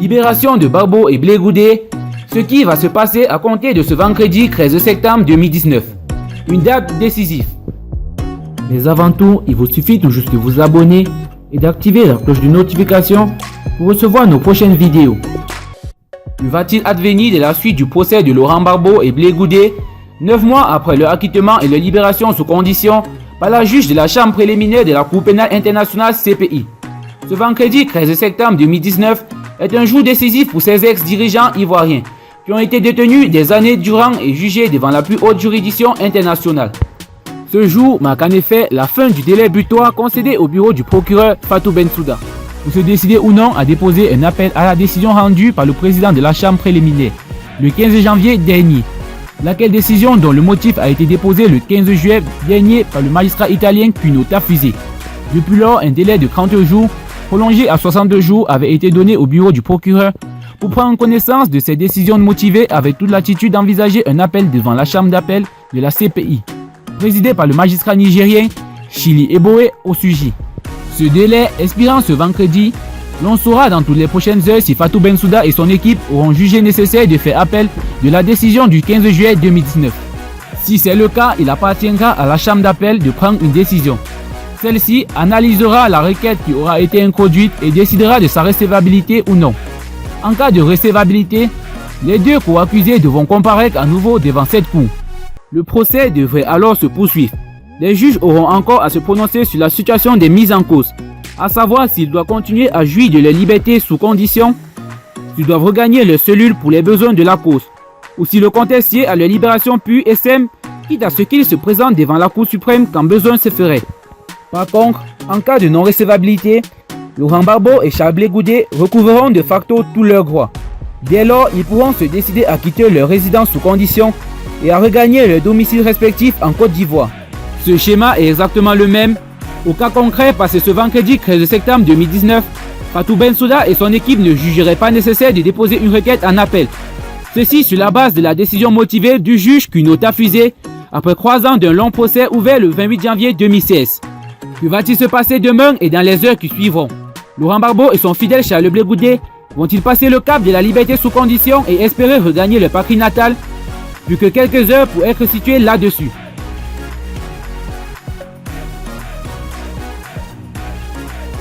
Libération de Barbeau et Blé Goudé, ce qui va se passer à compter de ce vendredi 13 septembre 2019. Une date décisive. Mais avant tout, il vous suffit tout juste de vous abonner et d'activer la cloche de notification pour recevoir nos prochaines vidéos. Que va-t-il advenir de la suite du procès de Laurent Barbeau et Blé Goudé, 9 mois après leur acquittement et leur libération sous condition par la juge de la chambre préliminaire de la Cour pénale internationale CPI. Ce vendredi 13 septembre 2019 est un jour décisif pour ces ex-dirigeants ivoiriens qui ont été détenus des années durant et jugés devant la plus haute juridiction internationale. Ce jour marque en effet la fin du délai butoir concédé au bureau du procureur Fatou Bensouda pour se décider ou non à déposer un appel à la décision rendue par le président de la chambre préliminaire le 15 janvier dernier, laquelle décision dont le motif a été déposé le 15 juillet dernier par le magistrat italien Pino Tafuzé. Depuis lors, un délai de 30 jours, prolongé à 62 jours, avait été donné au bureau du procureur pour prendre connaissance de ces décisions motivées avec toute l'attitude d'envisager un appel devant la chambre d'appel de la CPI, présidée par le magistrat nigérien Chili Eboe Osuji. Ce délai expirant ce vendredi, l'on saura dans toutes les prochaines heures si Fatou Bensouda et son équipe auront jugé nécessaire de faire appel de la décision du 15 juillet 2019. Si c'est le cas, il appartiendra à la chambre d'appel de prendre une décision. Celle-ci analysera la requête qui aura été introduite et décidera de sa recevabilité ou non. En cas de recevabilité, les deux co-accusés devront comparaître à nouveau devant cette cour. Le procès devrait alors se poursuivre. Les juges auront encore à se prononcer sur la situation des mises en cause, à savoir s'ils doivent continuer à jouir de leur liberté sous condition, s'ils doivent regagner leur cellule pour les besoins de la cause, ou si le contestier a leur libération pure et simple, quitte à ce qu'ils se présentent devant la Cour suprême quand besoin se ferait. Par contre, en cas de non-recevabilité, Laurent Barbeau et Charles Blé Goudé recouvreront de facto tous leurs droits. Dès lors, ils pourront se décider à quitter leur résidence sous condition et à regagner leur domicile respectif en Côte d'Ivoire. Ce schéma est exactement le même. Au cas concret, passé ce vendredi 13 septembre 2019, Fatou Bensouda et son équipe ne jugeraient pas nécessaire de déposer une requête en appel. Ceci sur la base de la décision motivée du juge Pino Tafuzé après 3 ans d'un long procès ouvert le 28 janvier 2016. Que va-t-il se passer demain et dans les heures qui suivront? Laurent Barbeau et son fidèle Charles Blé Goudé vont-ils passer le cap de la liberté sous condition et espérer regagner leur patrie natale? Plus que quelques heures pour être situés là-dessus.